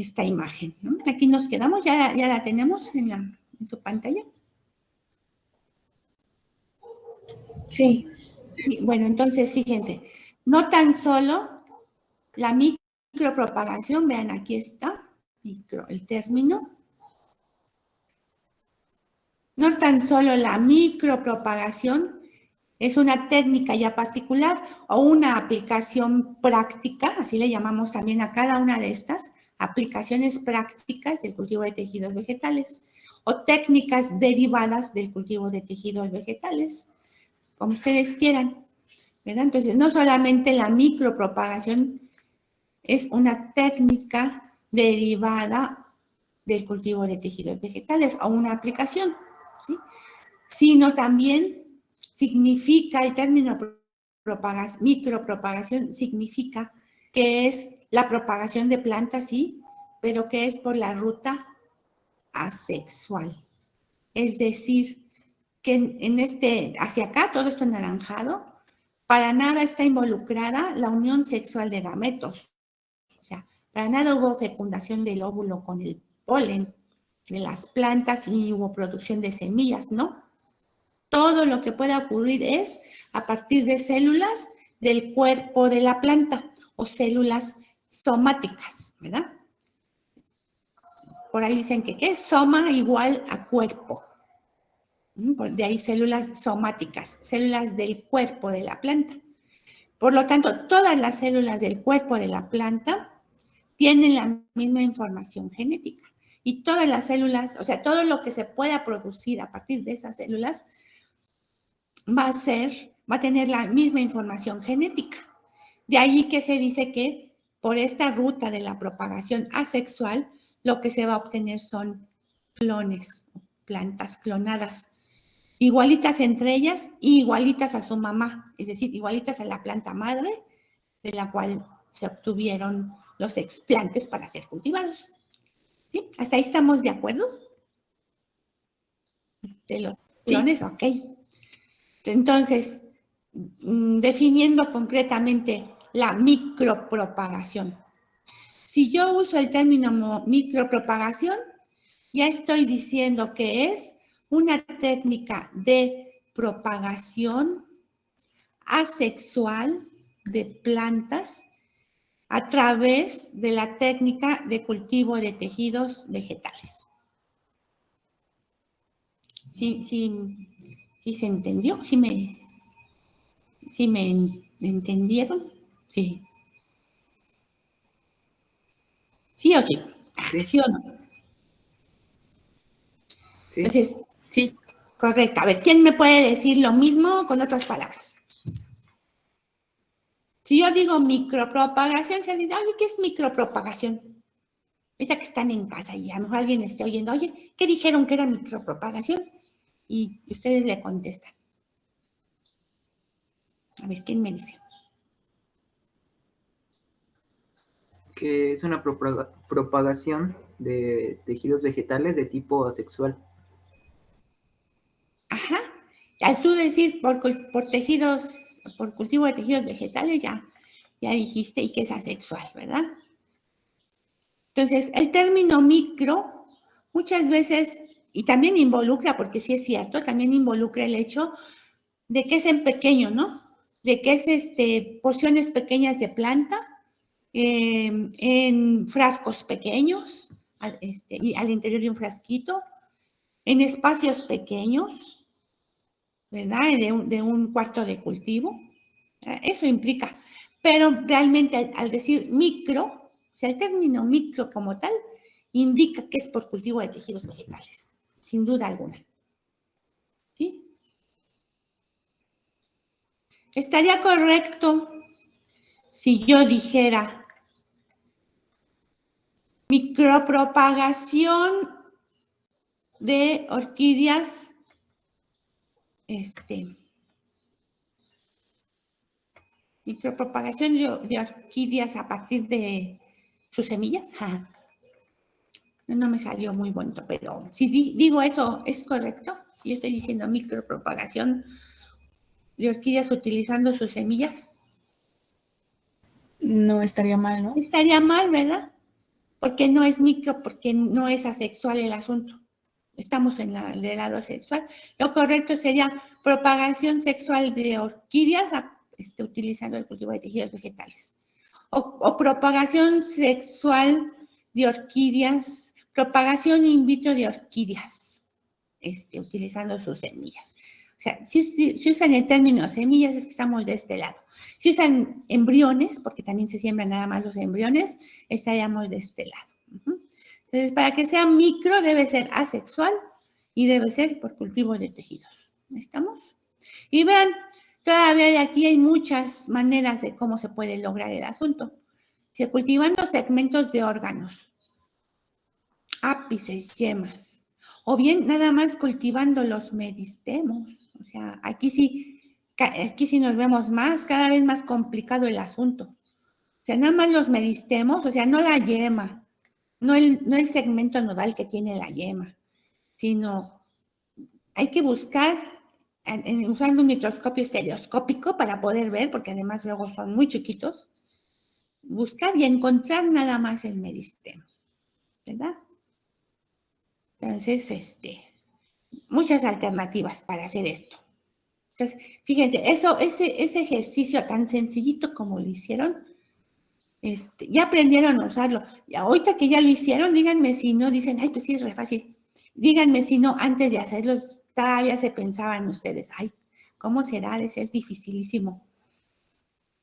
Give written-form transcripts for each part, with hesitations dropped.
esta imagen, ¿no? Aquí nos quedamos, ya la tenemos en su pantalla. Sí. Sí. Bueno, entonces fíjense, no tan solo la micropropagación, vean, aquí está, el término. No tan solo la micropropagación es una técnica ya particular o una aplicación práctica, así le llamamos también a cada una de estas aplicaciones prácticas del cultivo de tejidos vegetales o técnicas derivadas del cultivo de tejidos vegetales, como ustedes quieran, ¿verdad? Entonces, no solamente la micropropagación es una técnica derivada del cultivo de tejidos vegetales o una aplicación, ¿sí? Sino también significa, el término micropropagación significa que es la propagación de plantas, sí, pero que es por la ruta asexual. Es decir, que hacia acá, todo esto anaranjado, para nada está involucrada la unión sexual de gametos. O sea, para nada hubo fecundación del óvulo con el polen de las plantas y hubo producción de semillas, ¿no? Todo lo que pueda ocurrir es a partir de células del cuerpo de la planta o células somáticas, ¿verdad? Por ahí dicen que ¿qué? Soma igual a cuerpo. De ahí células somáticas, células del cuerpo de la planta. Por lo tanto, todas las células del cuerpo de la planta tienen la misma información genética. Y todas las células, o sea, todo lo que se pueda producir a partir de esas células va a tener la misma información genética. De ahí que se dice que por esta ruta de la propagación asexual, lo que se va a obtener son clones, plantas clonadas, igualitas entre ellas y igualitas a su mamá, es decir, igualitas a la planta madre de la cual se obtuvieron los explantes para ser cultivados. ¿Sí? ¿Hasta ahí estamos de acuerdo? De los clones, sí. Ok. Entonces, definiendo concretamente la micropropagación. Si yo uso el término micropropagación, ya estoy diciendo que es una técnica de propagación asexual de plantas a través de la técnica de cultivo de tejidos vegetales. ¿Sí se entendió? ¿Sí me entendieron? Sí. ¿Sí o sí? Sí. ¿Sí o no? Sí. Entonces, sí. Correcto. A ver, ¿quién me puede decir lo mismo con otras palabras? Si yo digo micropropagación, se dice, oye, ¿qué es micropropagación? Ahorita que están en casa y a lo mejor alguien esté oyendo, oye, ¿qué dijeron que era micropropagación? Y ustedes le contestan. A ver, ¿quién me dice? Que es una propagación de tejidos vegetales de tipo asexual. Ajá. Al tú decir por cultivo de tejidos vegetales, ya dijiste y que es asexual, ¿verdad? Entonces, el término micro muchas veces, y también involucra, porque sí es cierto, también involucra el hecho de que es en pequeño, ¿no? De que es porciones pequeñas de planta, en frascos pequeños, y al interior de un frasquito, en espacios pequeños, ¿verdad? De un cuarto de cultivo. Eso implica. Pero realmente al decir micro, o sea, el término micro como tal, indica que es por cultivo de tejidos vegetales, sin duda alguna. ¿Sí? Estaría correcto si yo dijera micropropagación de orquídeas, micropropagación de orquídeas a partir de sus semillas. No me salió muy bonito, pero si digo eso, ¿es correcto? Si yo estoy diciendo micropropagación de orquídeas utilizando sus semillas. No estaría mal, ¿no? Estaría mal, ¿verdad? ¿Por qué no es micro? Porque no es asexual el asunto. Estamos en el lado sexual. Lo correcto sería propagación sexual de orquídeas utilizando el cultivo de tejidos vegetales. O propagación sexual de orquídeas, propagación in vitro de orquídeas, utilizando sus semillas. O sea, si usan el término semillas, es que estamos de este lado. Si usan embriones, porque también se siembran nada más los embriones, estaríamos de este lado. Entonces, para que sea micro, debe ser asexual y debe ser por cultivo de tejidos. ¿Estamos? Y vean, todavía de aquí hay muchas maneras de cómo se puede lograr el asunto. Si cultivando segmentos de órganos, ápices, yemas, o bien nada más cultivando los meristemos. O sea, aquí sí nos vemos más, cada vez más complicado el asunto. O sea, nada más los meristemos, o sea, no la yema, no el segmento nodal que tiene la yema, sino hay que buscar usando un microscopio estereoscópico para poder ver, porque además luego son muy chiquitos, buscar y encontrar nada más el meristemo, ¿verdad? Entonces, muchas alternativas para hacer esto. Entonces, fíjense, ese ejercicio tan sencillito como lo hicieron, ya aprendieron a usarlo. Y ahorita que ya lo hicieron, díganme si no, dicen, ay, pues sí, es re fácil. Díganme si no, antes de hacerlo, todavía se pensaban ustedes, ay, ¿cómo será de ser dificilísimo?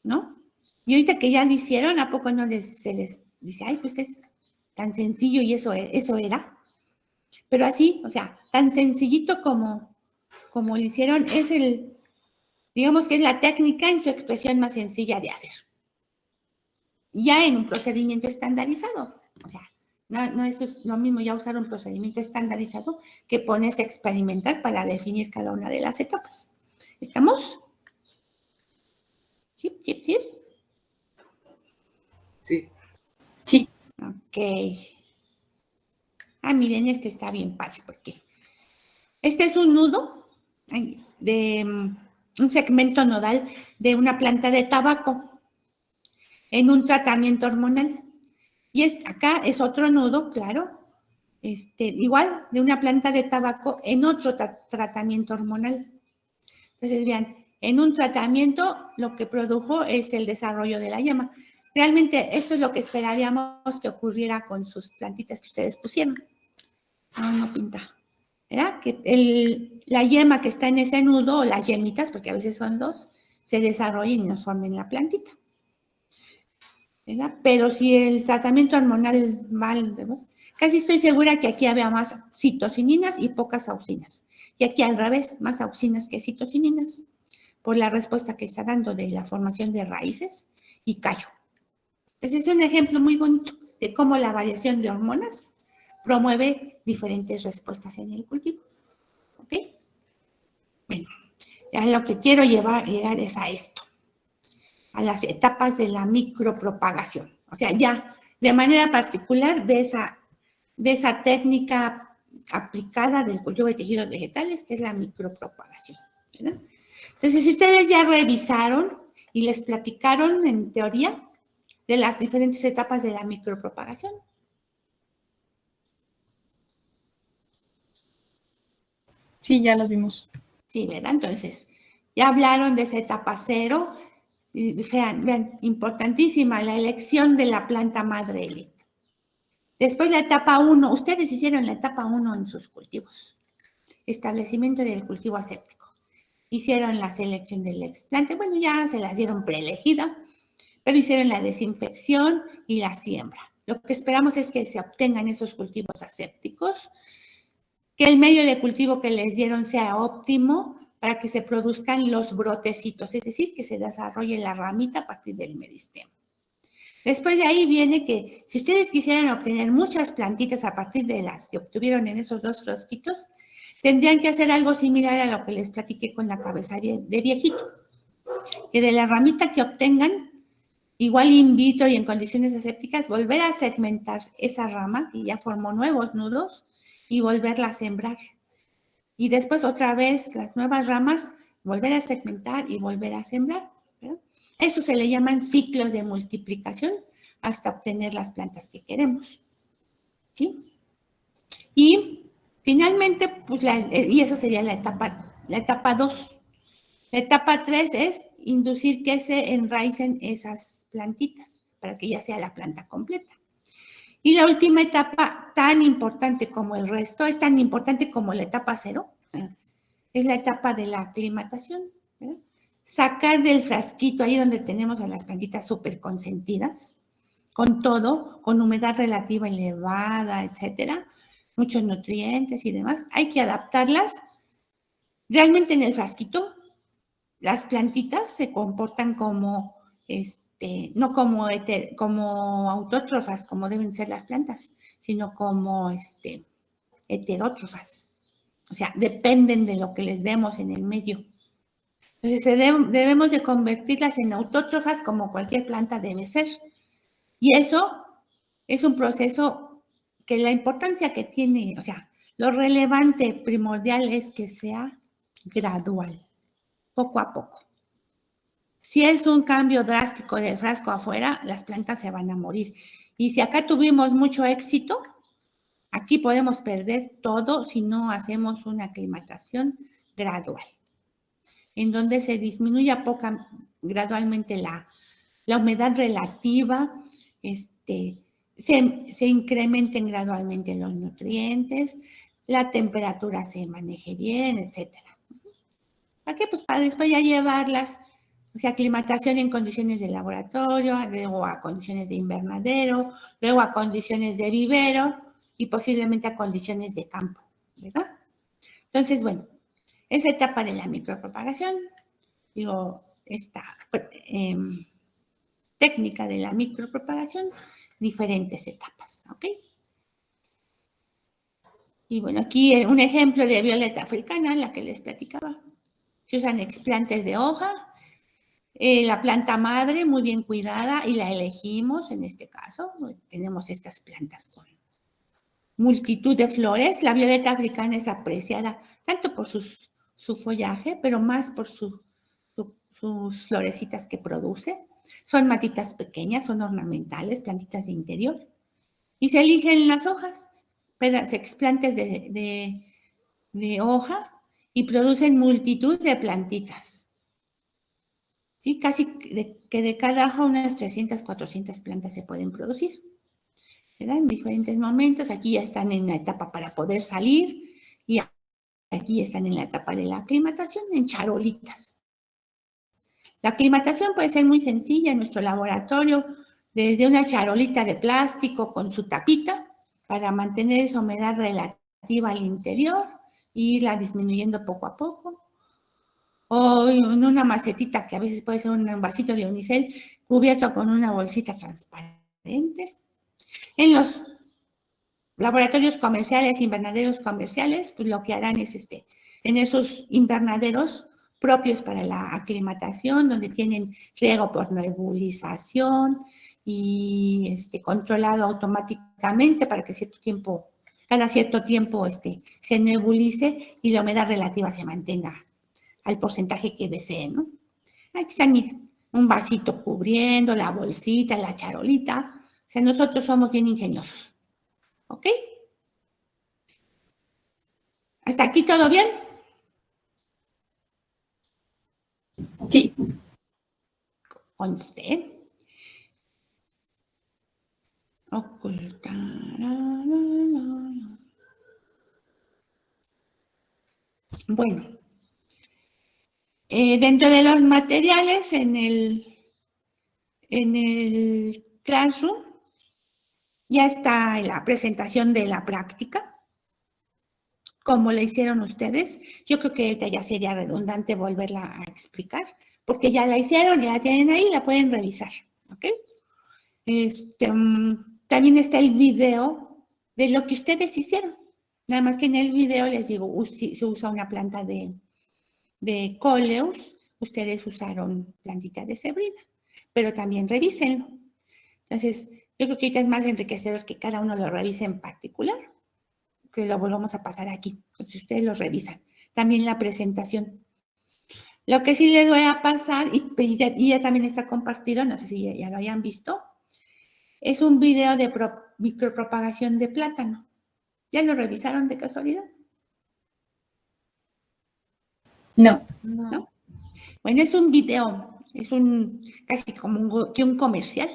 ¿No? Y ahorita que ya lo hicieron, ¿a poco no se les dice, ay, pues es tan sencillo y eso era? Pero así, o sea, tan sencillito como lo hicieron, digamos que es la técnica en su expresión más sencilla de hacer. Ya en un procedimiento estandarizado. O sea, no es lo mismo ya usar un procedimiento estandarizado que ponerse a experimentar para definir cada una de las etapas. ¿Estamos? ¿Sí? Sí. Sí. Ok. Miren, este está bien fácil porque este es un nudo de un segmento nodal de una planta de tabaco en un tratamiento hormonal. Y acá es otro nudo, claro, igual de una planta de tabaco en otro tratamiento hormonal. Entonces, vean, en un tratamiento lo que produjo es el desarrollo de la yema. Realmente esto es lo que esperaríamos que ocurriera con sus plantitas que ustedes pusieron. No pinta. ¿Verdad? Que la yema que está en ese nudo, o las yemitas, porque a veces son dos, se desarrollen y nos formen la plantita. ¿Verdad? Pero si el tratamiento hormonal mal, casi estoy segura que aquí había más citocininas y pocas auxinas. Y aquí al revés, más auxinas que citocininas, por la respuesta que está dando de la formación de raíces y callo. Ese es un ejemplo muy bonito de cómo la variación de hormonas promueve diferentes respuestas en el cultivo. ¿Ok? Bueno, ya lo que quiero llegar es a esto, a las etapas de la micropropagación. O sea, ya de manera particular de esa técnica aplicada del cultivo de tejidos vegetales, que es la micropropagación, ¿verdad? Entonces, si ustedes ya revisaron y les platicaron en teoría de las diferentes etapas de la micropropagación. Sí, ya las vimos. Sí, ¿verdad? Entonces, ya hablaron de esa etapa 0. Vean, importantísima, la elección de la planta madre élite. Después la etapa 1, ustedes hicieron la etapa 1 en sus cultivos. Establecimiento del cultivo aséptico. Hicieron la selección del explante, bueno, ya se las dieron preelegida, pero hicieron la desinfección y la siembra. Lo que esperamos es que se obtengan esos cultivos asépticos, que el medio de cultivo que les dieron sea óptimo para que se produzcan los brotecitos, es decir, que se desarrolle la ramita a partir del meristemo. Después de ahí viene que si ustedes quisieran obtener muchas plantitas a partir de las que obtuvieron en esos 2 frasquitos, tendrían que hacer algo similar a lo que les platiqué con la cabeza de viejito, que de la ramita que obtengan, igual in vitro y en condiciones asépticas, volver a segmentar esa rama que ya formó nuevos nudos y volverla a sembrar. Y después otra vez las nuevas ramas, volver a segmentar y volver a sembrar, ¿verdad? Eso se le llaman ciclos de multiplicación hasta obtener las plantas que queremos. ¿sí? Y finalmente, pues, y esa sería la etapa 2. La etapa 3 es inducir que se enraicen esas plantitas para que ya sea la planta completa. Y la última etapa, tan importante como el resto, es tan importante como la etapa 0, es la etapa de la aclimatación. ¿Verdad? Sacar del frasquito, ahí donde tenemos a las plantitas súper consentidas, con todo, con humedad relativa elevada, etcétera, muchos nutrientes y demás, hay que adaptarlas. Realmente en el frasquito, las plantitas se comportan como, no como autótrofas, como deben ser las plantas, sino como heterótrofas. O sea, dependen de lo que les demos en el medio. Entonces, debemos de convertirlas en autótrofas como cualquier planta debe ser. Y eso es un proceso que la importancia que tiene, o sea, lo relevante, primordial es que sea gradual, poco a poco. Si es un cambio drástico del frasco afuera, las plantas se van a morir. Y si acá tuvimos mucho éxito, aquí podemos perder todo si no hacemos una aclimatación gradual, en donde se disminuya gradualmente la humedad relativa, se incrementen gradualmente los nutrientes, la temperatura se maneje bien, etcétera. ¿Para qué? Pues para después ya llevarlas, o sea, aclimatación en condiciones de laboratorio, luego a condiciones de invernadero, luego a condiciones de vivero y posiblemente a condiciones de campo, ¿verdad? Entonces, bueno, esa etapa de la micropropagación, digo, esta técnica de la micropropagación, diferentes etapas, ¿ok? Y bueno, aquí un ejemplo de violeta africana, la que les platicaba. Se usan explantes de hoja, la planta madre muy bien cuidada y la elegimos en este caso. Tenemos estas plantas con multitud de flores. La violeta africana es apreciada tanto por su follaje, pero más por sus florecitas que produce. Son matitas pequeñas, son ornamentales, plantitas de interior. Y se eligen las hojas, explantes de hoja y producen multitud de plantitas. ¿Sí? Casi que de cada hoja unas 300, 400 plantas se pueden producir. ¿Verdad? En diferentes momentos. Aquí ya están en la etapa para poder salir y aquí están en la etapa de la aclimatación en charolitas. La aclimatación puede ser muy sencilla en nuestro laboratorio, desde una charolita de plástico con su tapita para mantener esa humedad relativa al interior e irla disminuyendo poco a poco. O en una macetita que a veces puede ser un vasito de unicel cubierto con una bolsita transparente. En los laboratorios comerciales, invernaderos comerciales, pues lo que harán es tener sus invernaderos propios para la aclimatación, donde tienen riego por nebulización y controlado automáticamente para que cada cierto tiempo se nebulice y la humedad relativa se mantenga al porcentaje que deseen, ¿no? Aquí están, miren, un vasito cubriendo, la bolsita, la charolita. O sea, nosotros somos bien ingeniosos. ¿Ok? ¿Hasta aquí todo bien? Sí. Conste. Ocultar. Bueno. Dentro de los materiales en el Classroom ya está la presentación de la práctica, como la hicieron ustedes. Yo creo que ahorita ya sería redundante volverla a explicar, porque ya la hicieron, ya la tienen ahí, la pueden revisar, ¿ok? También está el video de lo que ustedes hicieron. Nada más que en el video les digo, se usa una planta de Coleus, ustedes usaron plantita de Zebrina, pero también revísenlo. Entonces, yo creo que ahorita es más enriquecedor que cada uno lo revise en particular, que lo volvamos a pasar aquí, si ustedes lo revisan. También la presentación. Lo que sí les voy a pasar, y ya también está compartido, no sé si ya lo hayan visto, Es un video de micropropagación de plátano. ¿Ya lo revisaron de casualidad? No. ¿No? Bueno, es un video, es casi como un comercial,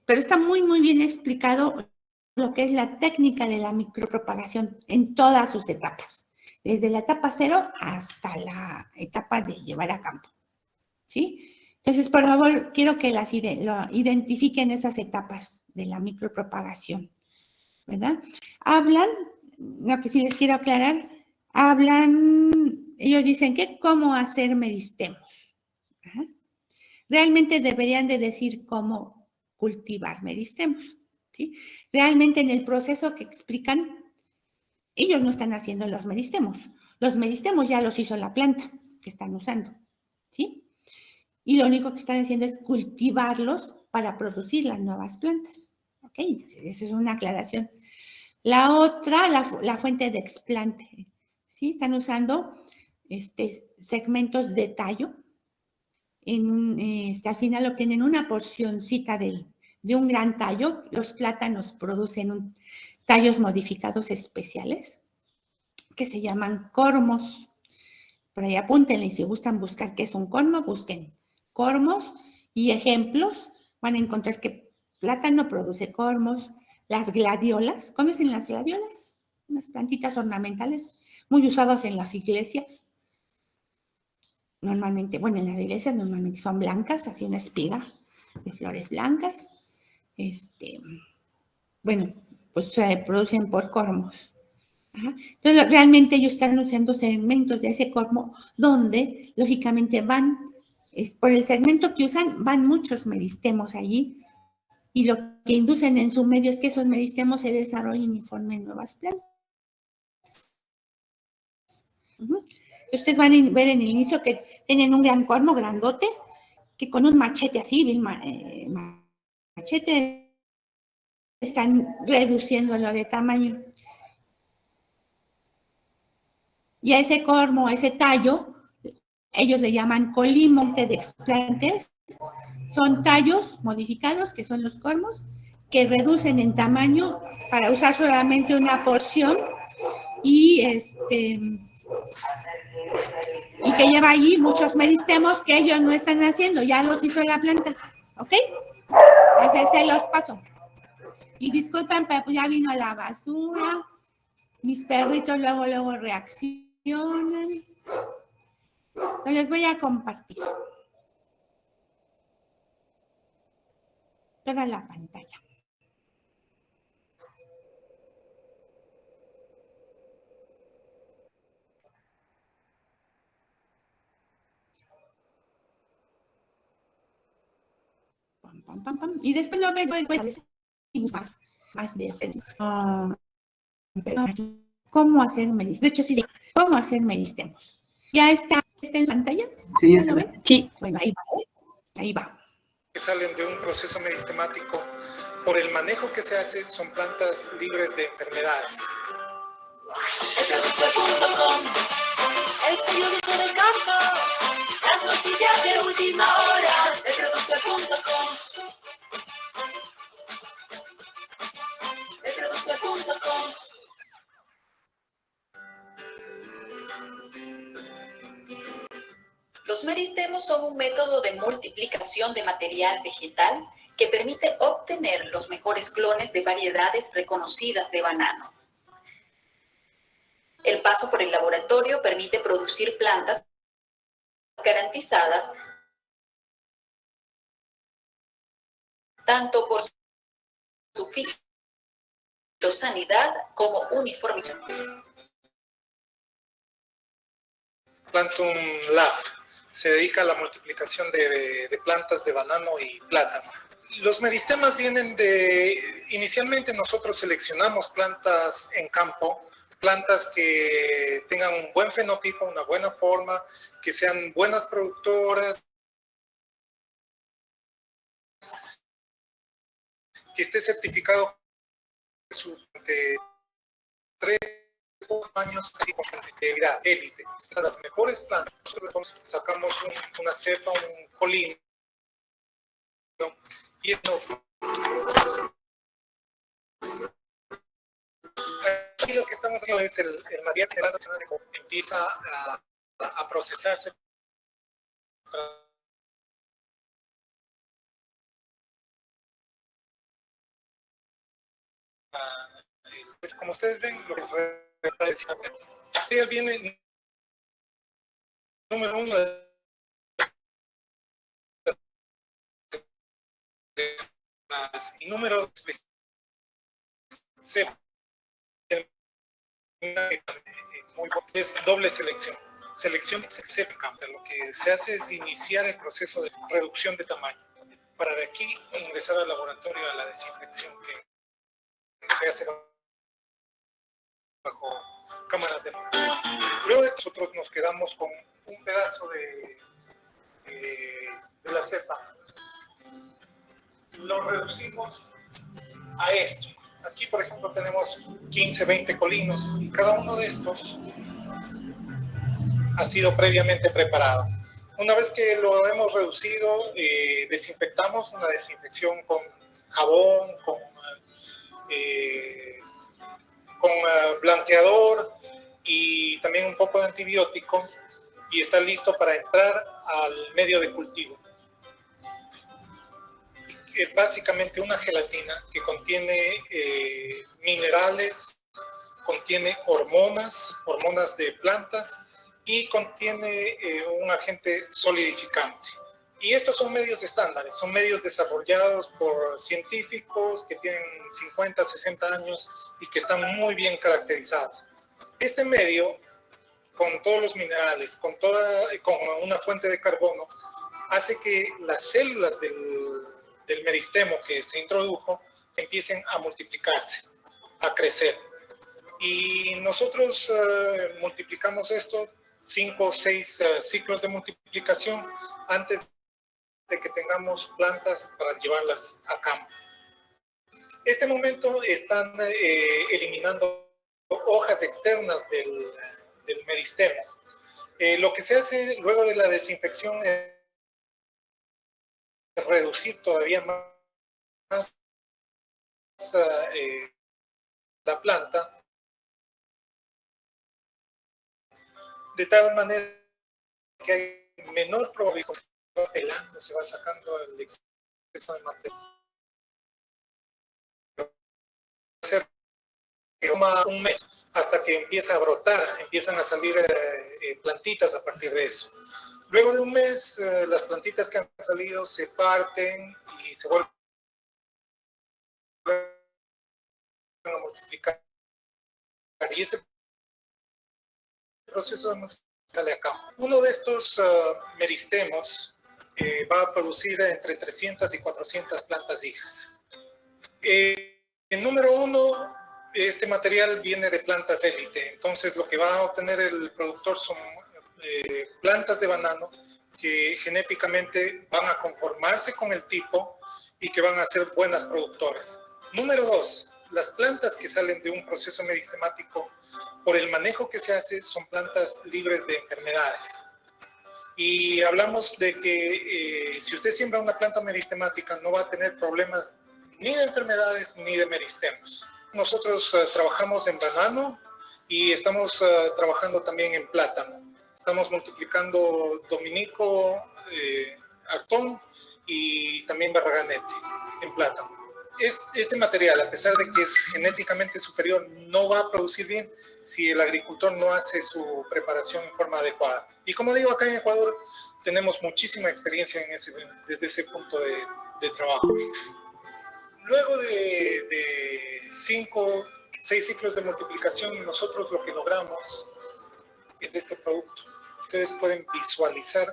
pero está muy, muy bien explicado lo que es la técnica de la micropropagación en todas sus etapas, desde la etapa 0 hasta la etapa de llevar a campo, ¿sí? Entonces, por favor, quiero que lo identifiquen esas etapas de la micropropagación, ¿verdad? Lo que sí les quiero aclarar, ellos dicen que cómo hacer meristemos. Ajá. Realmente deberían de decir cómo cultivar meristemos, ¿sí? Realmente en el proceso que explican, ellos no están haciendo los meristemos. Los meristemos ya los hizo la planta que están usando, ¿sí? Y lo único que están haciendo es cultivarlos para producir las nuevas plantas, ¿ok? Entonces, esa es una aclaración. La otra, la fuente de explante, ¿sí? Están usando segmentos de tallo. Al final obtienen una porcioncita de un gran tallo. Los plátanos producen tallos modificados especiales que se llaman cormos. Por ahí apúntenle y si gustan buscar qué es un cormo, busquen cormos y ejemplos. Van a encontrar que plátano produce cormos. Las gladiolas, ¿conocen las gladiolas? Unas plantitas ornamentales muy usadas en las iglesias. Normalmente, bueno, en las iglesias normalmente son blancas, así una espiga de flores blancas. Bueno, pues se producen por cormos. Ajá. Entonces, realmente ellos están usando segmentos de ese cormo donde, lógicamente, por el segmento que usan, van muchos meristemos allí y lo que inducen en su medio es que esos meristemos se desarrollen y formen nuevas plantas. Ustedes van a ver en el inicio que tienen un gran cormo grandote que con un machete así, bien machete, están reduciéndolo de tamaño. Y a ese cormo, a ese tallo, ellos le llaman colimonte de explantes. Son tallos modificados, que son los cormos, que reducen en tamaño para usar solamente una porción y que lleva allí muchos meristemos que ellos no están haciendo, ya los hizo la planta, ¿ok? Entonces se los paso. Y disculpen, pero pues ya vino la basura, mis perritos luego reaccionan. Entonces les voy a compartir toda la pantalla. Y después lo veo más de cómo hacer meristemos. De hecho, sí, cómo hacer meristemos. ¿Ya está en pantalla? Sí, ¿Ya lo ven? Sí. Bueno, ahí va. Ahí va. Que salen de un proceso meristemático, por el manejo que se hace, son plantas libres de enfermedades. El periódico del campo, las noticias de última hora, elproductor.com. Elproductor.com. Los meristemos son un método de multiplicación de material vegetal que permite obtener los mejores clones de variedades reconocidas de banano. El paso por el laboratorio permite producir plantas garantizadas tanto por su fitosanidad como uniformidad. Plantum Lab se dedica a la multiplicación de plantas de banano y plátano. Los meristemas vienen inicialmente nosotros seleccionamos plantas en campo, plantas que tengan un buen fenotipo, una buena forma, que sean buenas productoras, que esté certificado de 3 años así con integridad, élite. Las mejores plantas, nosotros sacamos una cepa, un colín, y aquí lo que estamos haciendo es el material generado empieza a procesarse pues como ustedes ven, lo que viene número uno y número C es doble selección. Selección lo que se hace es iniciar el proceso de reducción de tamaño para de aquí ingresar al laboratorio a la desinfección que se hace bajo cámaras de luego nosotros nos quedamos con un pedazo de la cepa, lo reducimos a esto. Aquí por ejemplo tenemos 15, 20 colinos y cada uno de estos ha sido previamente preparado. Una vez que lo hemos reducido, desinfectamos, una desinfección con jabón, con blanqueador y también un poco de antibiótico y está listo para entrar al medio de cultivo. Es básicamente una gelatina que contiene minerales, contiene hormonas de plantas y contiene un agente solidificante. Y estos son medios estándares, son medios desarrollados por científicos que tienen 50, 60 años y que están muy bien caracterizados. Este medio, con todos los minerales, con una fuente de carbono, hace que las células del meristemo que se introdujo empiecen a multiplicarse, a crecer. Y nosotros multiplicamos esto 5 o 6 ciclos de multiplicación antes de que tengamos plantas para llevarlas a campo. Este momento están eliminando hojas externas del meristemo. Lo que se hace luego de la desinfección es reducir todavía más la planta de tal manera que hay menor probabilidad pelando, se va sacando el exceso de material. Toma un mes hasta que empieza a brotar, empiezan a salir plantitas a partir de eso. Luego de un mes, las plantitas que han salido se parten y se vuelven a multiplicar. Y ese proceso de multiplicación sale acá. Uno de estos meristemos va a producir entre 300 y 400 plantas hijas. En número uno, este material viene de plantas élite, entonces lo que va a obtener el productor son plantas de banano que genéticamente van a conformarse con el tipo y que van a ser buenas productoras. Número dos, las plantas que salen de un proceso meristemático, por el manejo que se hace, son plantas libres de enfermedades. Y hablamos de que si usted siembra una planta meristemática no va a tener problemas ni de enfermedades ni de meristemos. Nosotros trabajamos en banano y estamos trabajando también en plátano. Estamos multiplicando dominico, artón y también barraganete en plátano. Este material, a pesar de que es genéticamente superior, no va a producir bien si el agricultor no hace su preparación en forma adecuada. Y como digo, acá en Ecuador tenemos muchísima experiencia desde ese punto de trabajo. Luego de 5, 6 ciclos de multiplicación, nosotros lo que logramos es este producto. Ustedes pueden visualizar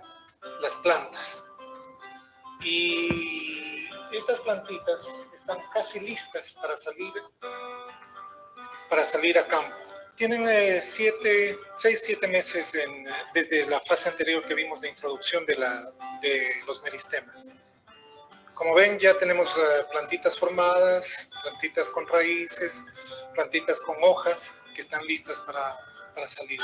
las plantas. Y estas plantitas están casi listas para salir a campo. Tienen 6-7 meses desde la fase anterior que vimos de introducción de los meristemas. Como ven, ya tenemos plantitas formadas, plantitas con raíces, plantitas con hojas que están listas para salir.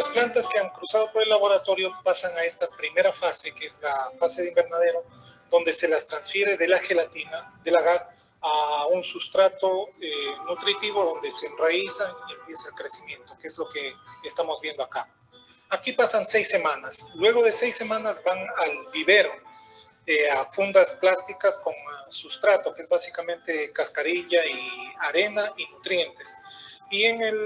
Las plantas que han cruzado por el laboratorio pasan a esta primera fase, que es la fase de invernadero, donde se las transfiere de la gelatina del agar a un sustrato nutritivo donde se enraizan y empieza el crecimiento, que es lo que estamos viendo acá. Aquí pasan 6 semanas. Luego de 6 semanas van al vivero, a fundas plásticas con sustrato, que es básicamente cascarilla y arena y nutrientes. Y en el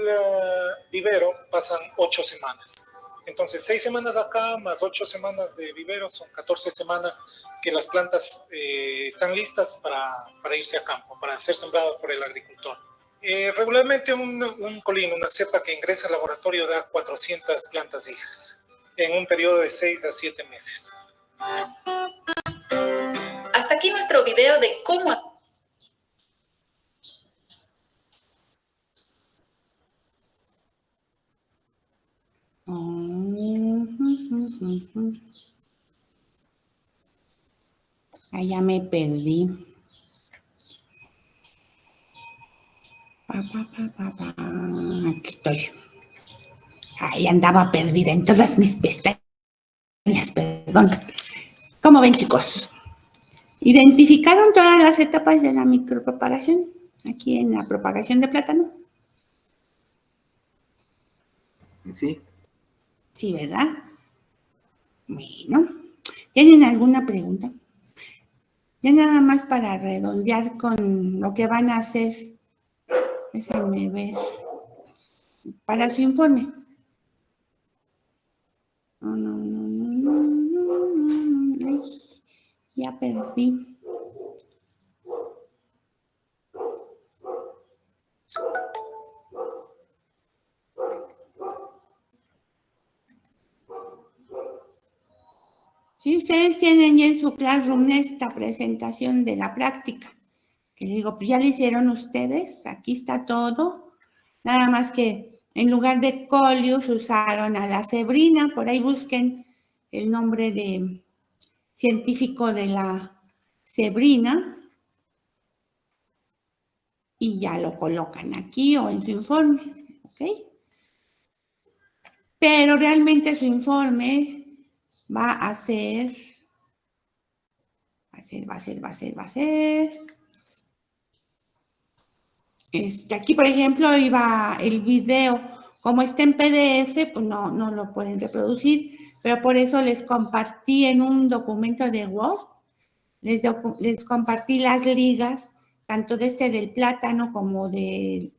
vivero pasan 8 semanas. Entonces, 6 semanas acá, más 8 semanas de vivero, son 14 semanas que las plantas están listas para irse a campo, para ser sembradas por el agricultor. Regularmente un colino, una cepa que ingresa al laboratorio da 400 plantas hijas en un periodo de 6 a 7 meses. Hasta aquí nuestro video de cómo... Ya me perdí. Aquí estoy. Ahí andaba perdida en todas mis pestañas, perdón. ¿Cómo ven, chicos? ¿Identificaron todas las etapas de la micropropagación aquí en la propagación de plátano? Sí. Sí, ¿verdad? Bueno, ¿tienen alguna pregunta? Ya nada más para redondear con lo que van a hacer. Déjenme ver. Para su informe. Ay, ya perdí. Si ustedes tienen ya en su Classroom esta presentación de la práctica, que digo, pues ya la hicieron ustedes, aquí está todo, nada más que en lugar de Coleus usaron a la cebrina, por ahí busquen el nombre de científico de la cebrina y ya lo colocan aquí o en su informe, ¿ok? Pero realmente su informe va a ser... Aquí, por ejemplo, iba el video, como está en PDF, pues no lo pueden reproducir, pero por eso les compartí en un documento de Word, les compartí las ligas, tanto de del plátano como del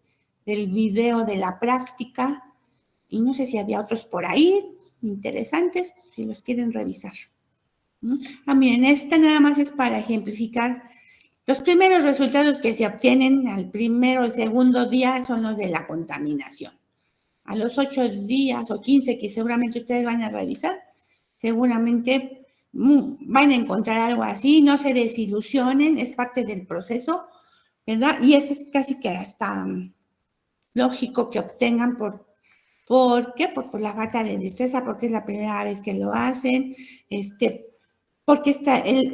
video de la práctica, y no sé si había otros por ahí interesantes, si los quieren revisar. Miren, esta nada más es para ejemplificar. Los primeros resultados que se obtienen al primero o segundo día son los de la contaminación. A los 8 días o 15 que seguramente ustedes van a revisar, seguramente van a encontrar algo así. No se desilusionen, es parte del proceso, ¿verdad? Y eso es casi que hasta lógico que obtengan ¿por qué? Por la falta de destreza, porque es la primera vez que lo hacen, porque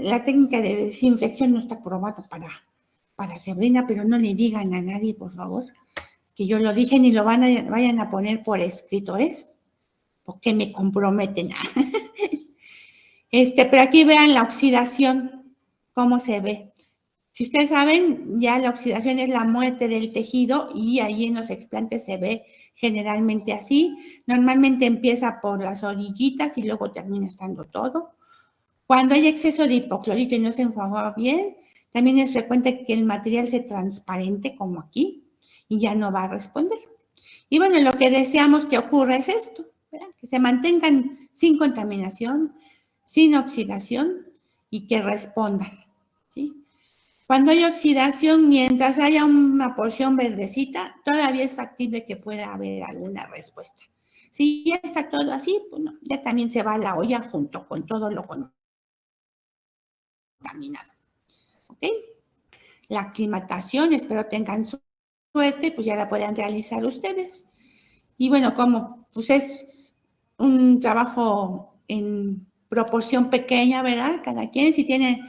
la técnica de desinfección no está aprobada para cebrina, pero no le digan a nadie, por favor, que yo lo dije ni lo vayan a poner por escrito, porque me comprometen. Pero aquí vean la oxidación, cómo se ve. Si ustedes saben, ya la oxidación es la muerte del tejido y ahí en los explantes se ve generalmente así. Normalmente empieza por las orillitas y luego termina estando todo. Cuando hay exceso de hipoclorito y no se enjuaga bien, también es frecuente que el material se transparente como aquí y ya no va a responder. Y bueno, lo que deseamos que ocurra es esto, ¿verdad? Que se mantengan sin contaminación, sin oxidación y que respondan, ¿sí? Cuando hay oxidación, mientras haya una porción verdecita, todavía es factible que pueda haber alguna respuesta. Si ya está todo así, pues no, ya también se va a la olla junto con todo lo contaminado. ¿Ok? La aclimatación, espero tengan suerte, pues ya la puedan realizar ustedes. Y bueno, como pues es un trabajo en proporción pequeña, ¿verdad? Cada quien, si tiene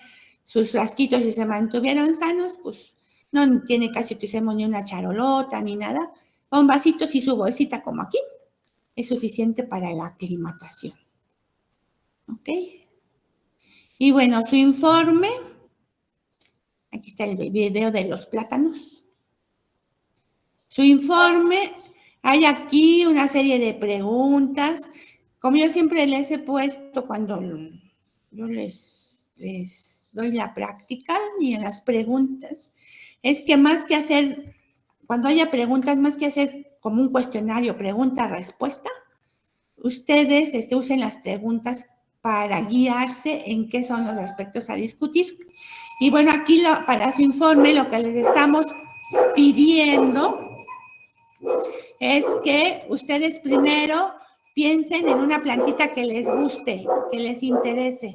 sus frasquitos y se mantuvieron sanos, pues no tiene casi que usemos ni una charolota ni nada, con vasitos y su bolsita como aquí. es suficiente para la aclimatación. ¿Ok? Y bueno, su informe, aquí está el video de los plátanos. Su informe, hay aquí una serie de preguntas. Como yo siempre les he puesto cuando yo les doy la práctica y en las preguntas, es que más que hacer, cuando haya preguntas, más que hacer como un cuestionario, pregunta-respuesta, ustedes usen las preguntas para guiarse en qué son los aspectos a discutir. Y bueno, aquí para su informe lo que les estamos pidiendo es que ustedes primero piensen en una plantita que les guste, que les interese.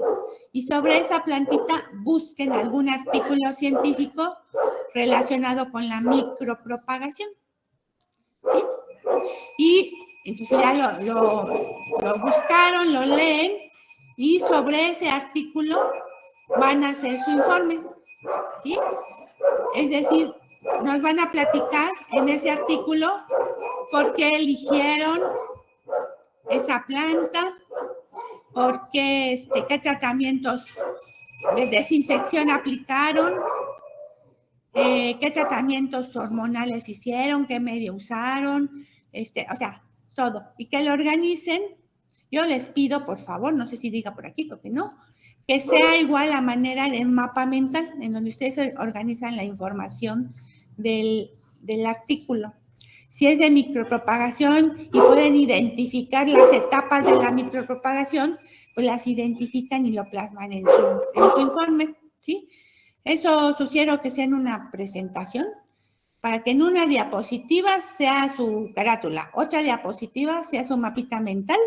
Y sobre esa plantita busquen algún artículo científico relacionado con la micropropagación. ¿Sí? Y entonces ya lo buscaron, lo leen y sobre ese artículo van a hacer su informe. ¿Sí? Es decir, nos van a platicar en ese artículo por qué eligieron esa planta, por qué, qué tratamientos de desinfección aplicaron, qué tratamientos hormonales hicieron, qué medio usaron, o sea, todo. Y que lo organicen. Yo les pido, por favor, no sé si diga por aquí, porque no, que sea igual la manera de mapa mental, en donde ustedes organizan la información del artículo. Si es de micropropagación y pueden identificar las etapas de la micropropagación, pues las identifican y lo plasman en su informe, ¿sí? Eso sugiero que sea en una presentación, para que en una diapositiva sea su carátula, otra diapositiva sea su mapita mental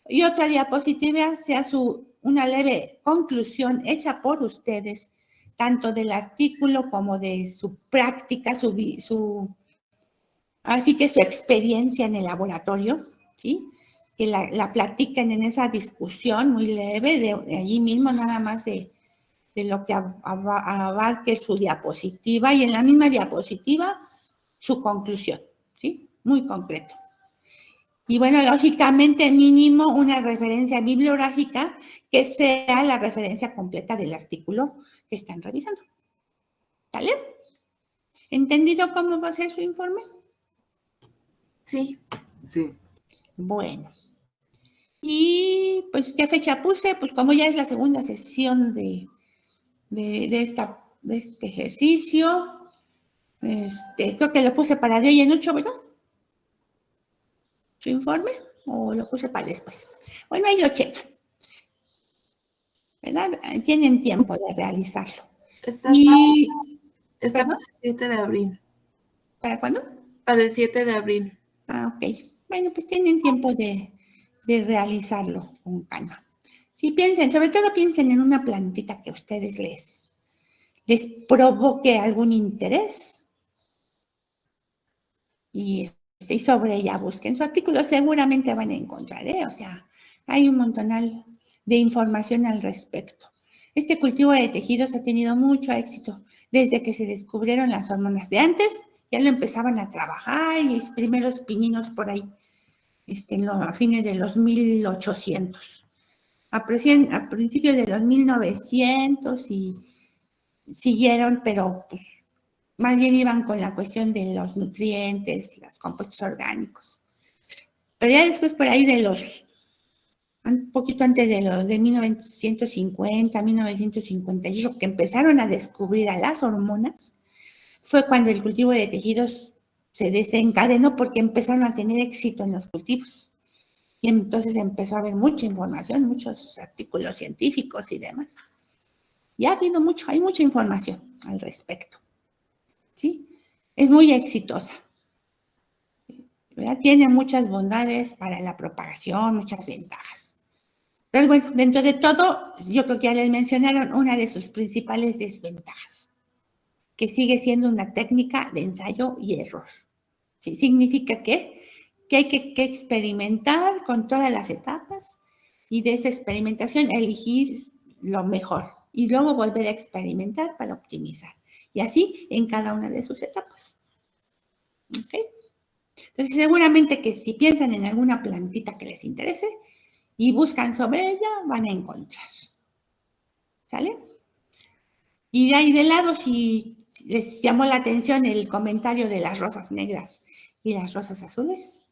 y otra diapositiva sea una leve conclusión hecha por ustedes, tanto del artículo como de su práctica, así que su experiencia en el laboratorio, ¿sí? Que la platiquen en esa discusión muy leve, de allí mismo nada más de lo que abarque su diapositiva y en la misma diapositiva su conclusión, ¿sí? Muy concreto. Y bueno, lógicamente mínimo una referencia bibliográfica que sea la referencia completa del artículo que están revisando. ¿Sale? ¿Entendido cómo va a ser su informe? Sí. Sí. Bueno. Y pues, ¿qué fecha puse? Pues como ya es la segunda sesión de este ejercicio, creo que lo puse para de hoy en 8, ¿verdad? ¿Su informe? ¿O lo puse para después? Bueno, ahí lo checan. ¿Verdad? Tienen tiempo de realizarlo. Está para el 7 de abril. ¿Para cuándo? Para el 7 de abril. Ah, ok. Bueno, pues tienen tiempo de realizarlo con calma. Si piensen, sobre todo piensen en una plantita que a ustedes les provoque algún interés y sobre ella busquen su artículo, seguramente van a encontrar, o sea, hay un montonal de información al respecto. Este cultivo de tejidos ha tenido mucho éxito desde que se descubrieron las hormonas. De antes ya lo empezaban a trabajar y los primeros pininos por ahí, a fines de los 1800. A principios de los 1900 y siguieron, pero pues más bien iban con la cuestión de los nutrientes, los compuestos orgánicos. Pero ya después por ahí un poquito antes de 1950, 1958, que empezaron a descubrir a las hormonas, fue cuando el cultivo de tejidos se desencadenó porque empezaron a tener éxito en los cultivos. Y entonces empezó a haber mucha información, muchos artículos científicos y demás. Y hay mucha información al respecto. ¿Sí? Es muy exitosa. ¿Verdad? Tiene muchas bondades para la propagación, muchas ventajas. Pero bueno, dentro de todo, yo creo que ya les mencionaron una de sus principales desventajas, que sigue siendo una técnica de ensayo y error. ¿Sí? Significa que hay que experimentar con todas las etapas y de esa experimentación elegir lo mejor y luego volver a experimentar para optimizar. Y así en cada una de sus etapas. ¿Ok? Entonces, seguramente que si piensan en alguna plantita que les interese y buscan sobre ella, van a encontrar. ¿Sale? Y de ahí de lado, si les llamó la atención el comentario de las rosas negras y las rosas azules,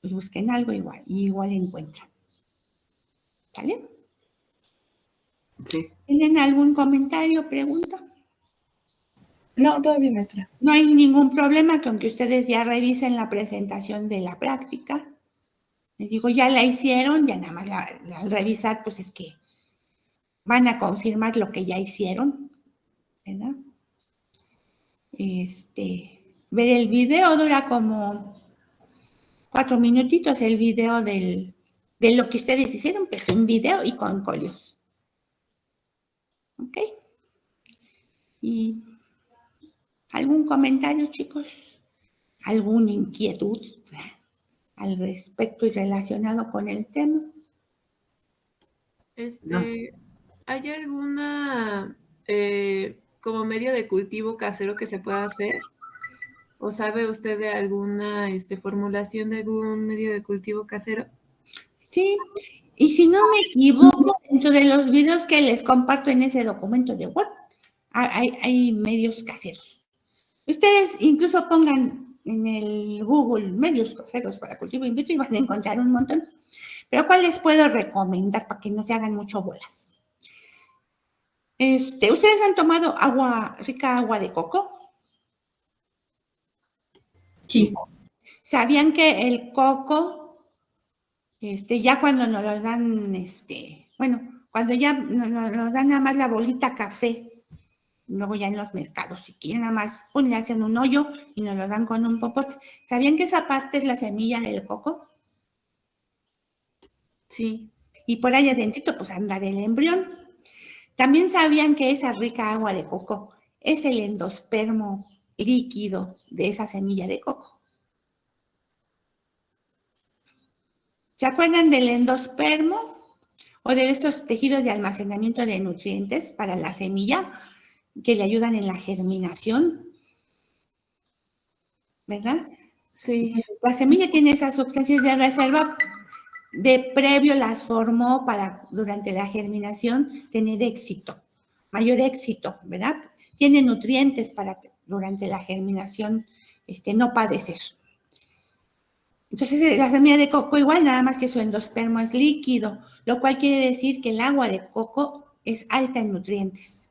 pues busquen algo igual, y igual encuentran. ¿Sale? Sí. ¿Tienen algún comentario, pregunta? No, todo bien, maestra. No hay ningún problema con que ustedes ya revisen la presentación de la práctica. Les digo, ya la hicieron, ya nada más al revisar, pues es que van a confirmar lo que ya hicieron, ¿verdad? Ver el video dura como 4 minutitos, el video de lo que ustedes hicieron, pero en video y con folios. ¿Ok? ¿Y algún comentario, chicos? ¿Alguna inquietud al respecto y relacionado con el tema? No. ¿Hay alguna como medio de cultivo casero que se pueda hacer? ¿O sabe usted de alguna formulación de algún medio de cultivo casero? Sí, y si no me equivoco, dentro de los videos que les comparto en ese documento de Word, hay medios caseros. Ustedes incluso pongan en el Google medios caseros para cultivo in vitro y van a encontrar un montón. Pero ¿cuál les puedo recomendar para que no se hagan mucho bolas? ¿Ustedes han tomado rica agua de coco? Sí. ¿Sabían que el coco, ya cuando nos lo dan, cuando ya nos dan nada más la bolita café, luego ya en los mercados, si quieren nada más, le hacen un hoyo y nos lo dan con un popote. ¿Sabían que esa parte es la semilla del coco? Sí. Y por ahí adentro, pues anda el embrión. También sabían que esa rica agua de coco es el endospermo líquido de esa semilla de coco. ¿Se acuerdan del endospermo o de estos tejidos de almacenamiento de nutrientes para la semilla que le ayudan en la germinación? ¿Verdad? Sí. La semilla tiene esas sustancias de reserva, de previo las formó para durante la germinación tener éxito, mayor éxito, ¿verdad? Tiene nutrientes para durante la germinación no padecer. Entonces, la semilla de coco igual, nada más que su endospermo es líquido, lo cual quiere decir que el agua de coco es alta en nutrientes.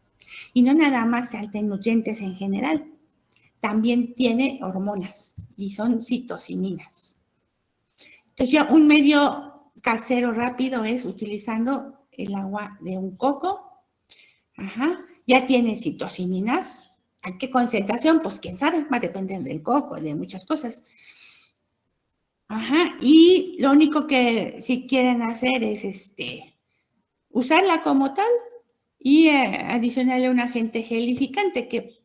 Y no nada más alta en nutrientes en general, también tiene hormonas y son citocininas. Entonces, ya un medio casero rápido es utilizando el agua de un coco. Ajá, ya tiene citocininas. ¿A qué concentración? Pues quién sabe, va a depender del coco, de muchas cosas. Ajá, y lo único que si quieren hacer es usarla como tal y adicionarle un agente gelificante que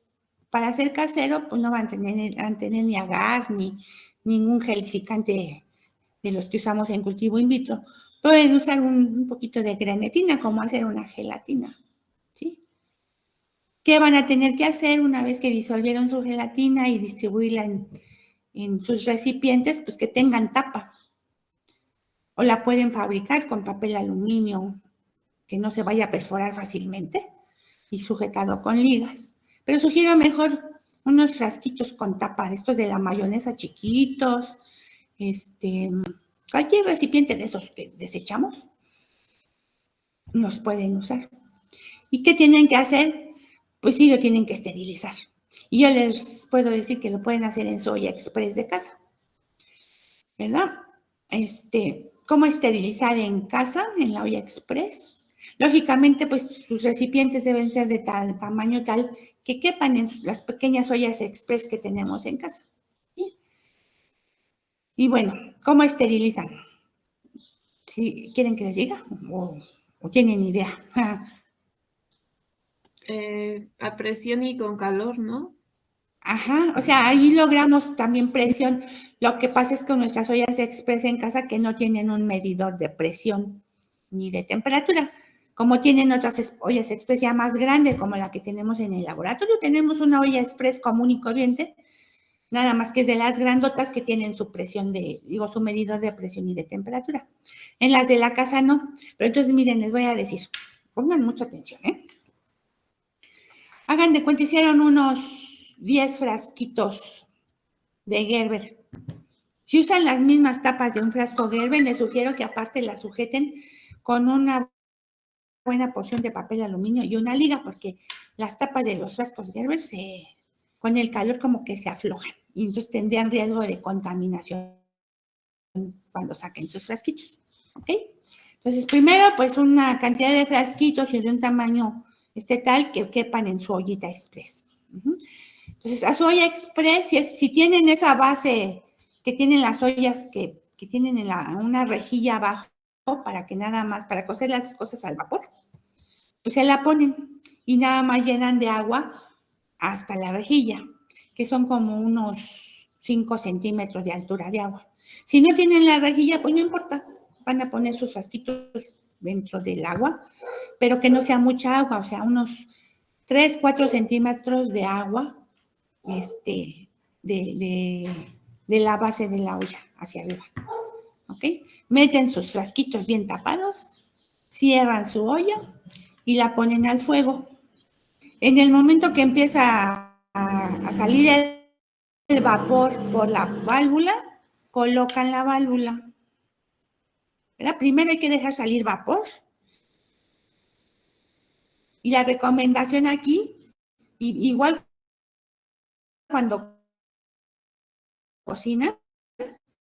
para hacer casero pues no van a tener ni agar ni ningún gelificante de los que usamos en cultivo in vitro. Pueden usar un poquito de grenetina como hacer una gelatina, ¿sí? ¿Qué van a tener que hacer una vez que disolvieron su gelatina y distribuirla en sus recipientes? Pues que tengan tapa. O la pueden fabricar con papel aluminio que no se vaya a perforar fácilmente y sujetado con ligas. Pero sugiero mejor unos frasquitos con tapa, estos de la mayonesa chiquitos, cualquier recipiente de esos que desechamos, los pueden usar. ¿Y qué tienen que hacer? Pues sí, lo tienen que esterilizar. Y yo les puedo decir que lo pueden hacer en su olla express de casa, ¿verdad? ¿Cómo esterilizar en casa, en la olla express? Lógicamente, pues sus recipientes deben ser de tal tamaño tal que quepan en las pequeñas ollas express que tenemos en casa. ¿Sí? Y bueno, ¿cómo esterilizan? ¿Sí? ¿Quieren que les diga? ¿O tienen idea? A presión y con calor, ¿no? Ajá, o sea, ahí logramos también presión. Lo que pasa es que nuestras ollas express en casa que no tienen un medidor de presión ni de temperatura. Como tienen otras ollas express ya más grandes, como la que tenemos en el laboratorio, tenemos una olla express común y corriente, Nada más que es de las grandotas que tienen su presión su medidor de presión y de temperatura. En las de la casa no. Pero entonces, miren, les voy a decir, pongan mucha atención, ¿eh? Hagan de cuenta, hicieron unos 10 frasquitos de Gerber. Si usan las mismas tapas de un frasco Gerber, les sugiero que aparte las sujeten con una buena porción de papel aluminio y una liga, porque las tapas de los frascos Gerber con el calor como que se aflojan y entonces tendrían riesgo de contaminación cuando saquen sus frasquitos, ¿ok? Entonces, primero, pues una cantidad de frasquitos y de un tamaño tal que quepan en su ollita express. Entonces, a su olla express, si tienen esa base que tienen las ollas que tienen una rejilla abajo para que nada más, para cocer las cosas al vapor, pues se la ponen y nada más llenan de agua hasta la rejilla, que son como unos 5 centímetros de altura de agua. Si no tienen la rejilla, pues no importa, van a poner sus frasquitos dentro del agua, pero que no sea mucha agua, o sea, unos 3, 4 centímetros de agua de la base de la olla hacia arriba, ¿ok? Meten sus frasquitos bien tapados, cierran su olla y la ponen al fuego. En el momento que empieza a salir el vapor por la válvula, colocan la válvula. ¿Verdad? Primero hay que dejar salir vapor. Y la recomendación aquí, igual cuando cocina,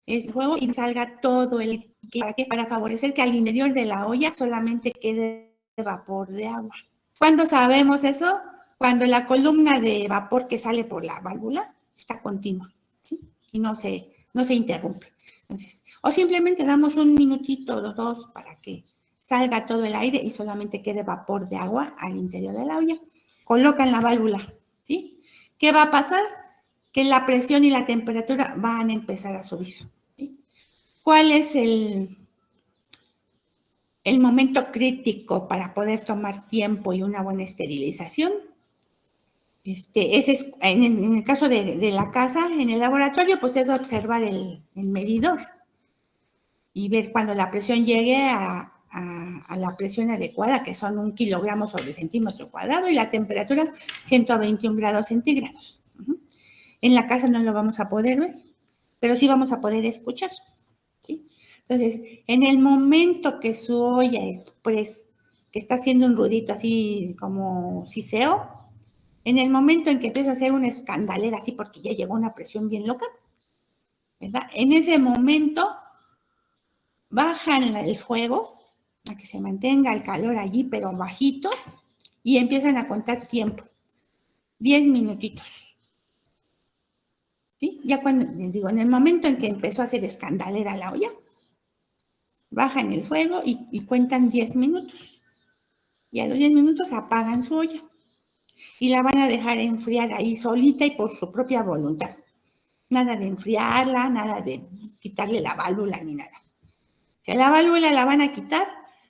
es fuego y salga todo el... ¿Para qué? Para favorecer que al interior de la olla solamente quede vapor de agua. ¿Cuándo sabemos eso? Cuando la columna de vapor que sale por la válvula está continua, ¿sí? Y no se interrumpe. Entonces, o simplemente damos un minutito o 2 para que salga todo el aire y solamente quede vapor de agua al interior de la olla. Colocan la válvula, ¿sí? ¿Qué va a pasar? Que la presión y la temperatura van a empezar a subir, ¿sí? ¿Cuál es el momento crítico para poder tomar tiempo y una buena esterilización? Ese es, en el caso de la casa, en el laboratorio, pues es observar el medidor y ver cuando la presión llegue a la presión adecuada, que son 1 kilogramo sobre centímetro cuadrado, y la temperatura 121 grados centígrados. En la casa no lo vamos a poder ver, pero sí vamos a poder escuchar, ¿sí? Entonces, en el momento que su olla express, que está haciendo un ruidito así como siseo, en el momento en que empieza a hacer una escandalera así porque ya llegó una presión bien loca, ¿verdad? En ese momento bajan el fuego a que se mantenga el calor allí, pero bajito, y empiezan a contar tiempo. 10 minutitos. ¿Sí? Ya cuando, les digo, en el momento en que empezó a hacer escandalera la olla, bajan el fuego y cuentan 10 minutos. Y a los 10 minutos apagan su olla. Y la van a dejar enfriar ahí solita y por su propia voluntad. Nada de enfriarla, nada de quitarle la válvula ni nada. O sea, la válvula la van a quitar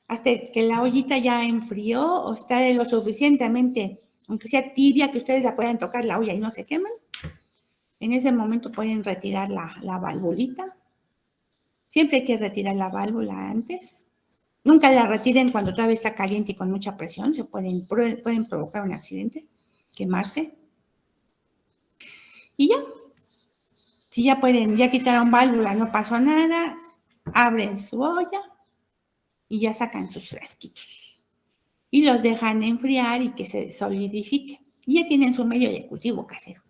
hasta que la ollita ya enfrió o está de lo suficientemente, aunque sea tibia, que ustedes la puedan tocar la olla y no se quemen. En ese momento pueden retirar la valvulita. Siempre hay que retirar la válvula antes. Nunca la retiren cuando todavía está caliente y con mucha presión. Pueden provocar un accidente, quemarse. Y ya. Si ya quitaron válvula, no pasó nada, abren su olla y ya sacan sus frasquitos. Y los dejan enfriar y que se solidifique. Y ya tienen su medio de cultivo casero.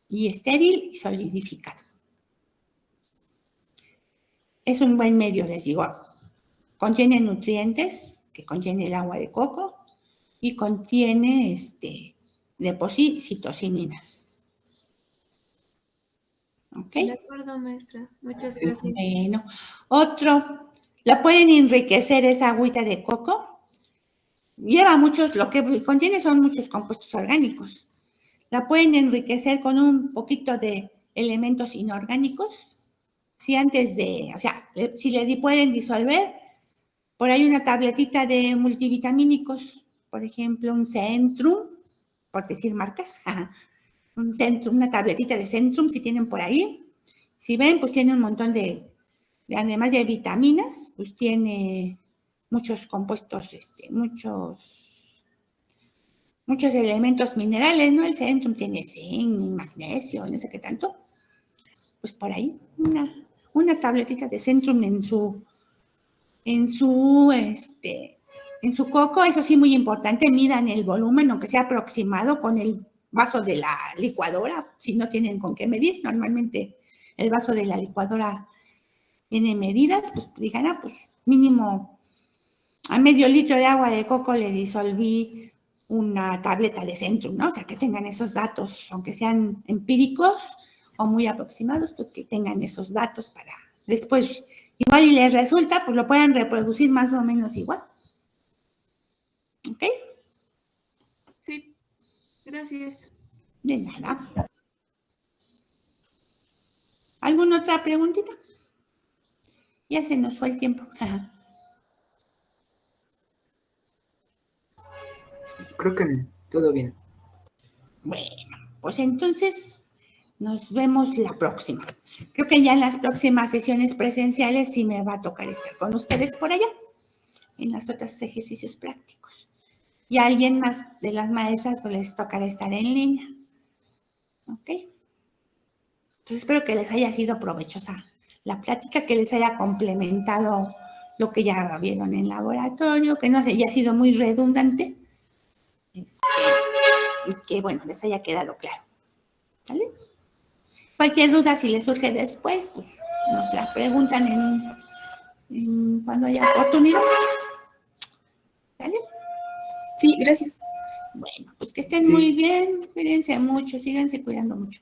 Y estéril y solidificado. Es un buen medio, les digo. Contiene nutrientes, que contiene el agua de coco, y contiene de por sí citocininas. ¿Ok? De acuerdo, maestra. Muchas gracias. Bueno, otro, la pueden enriquecer esa agüita de coco. Lleva lo que contiene son muchos compuestos orgánicos. La pueden enriquecer con un poquito de elementos inorgánicos. Si pueden disolver, por ahí una tabletita de multivitamínicos, por ejemplo, un Centrum, por decir marcas, un Centrum, una tabletita de Centrum, si tienen por ahí. Si ven, pues tiene un montón además de vitaminas, pues tiene muchos compuestos, muchos elementos minerales, ¿no? El Centrum tiene zinc, magnesio, no sé qué tanto. Pues por ahí, una tabletita de Centrum en su coco. Eso sí, muy importante, midan el volumen, aunque sea aproximado con el vaso de la licuadora, si no tienen con qué medir. Normalmente el vaso de la licuadora tiene medidas, pues digan, pues mínimo a medio litro de agua de coco le disolví una tableta de Centrum, ¿no? O sea, que tengan esos datos, aunque sean empíricos o muy aproximados, pues que tengan esos datos para después, igual y les resulta, pues lo puedan reproducir más o menos igual. ¿Ok? Sí, gracias. De nada. ¿Alguna otra preguntita? Ya se nos fue el tiempo. Creo que todo bien. Bueno, pues entonces nos vemos la próxima. Creo que ya en las próximas sesiones presenciales sí me va a tocar estar con ustedes por allá, en los otros ejercicios prácticos. Y a alguien más de las maestras pues les tocará estar en línea. ¿Ok? Entonces espero que les haya sido provechosa la plática, que les haya complementado lo que ya vieron en laboratorio, que no haya sido muy redundante, y que bueno, les haya quedado claro. ¿Vale? Cualquier duda, si les surge después, pues nos la preguntan cuando haya oportunidad. ¿Vale? Sí, gracias. Bueno, pues que estén muy bien, cuídense mucho, síganse cuidando mucho.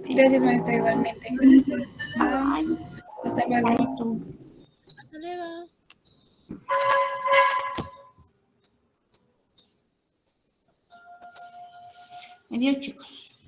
Gracias, maestra, igualmente. Gracias. Bye. Hasta luego. Bye, tú. Hasta luego. Adiós, chicos.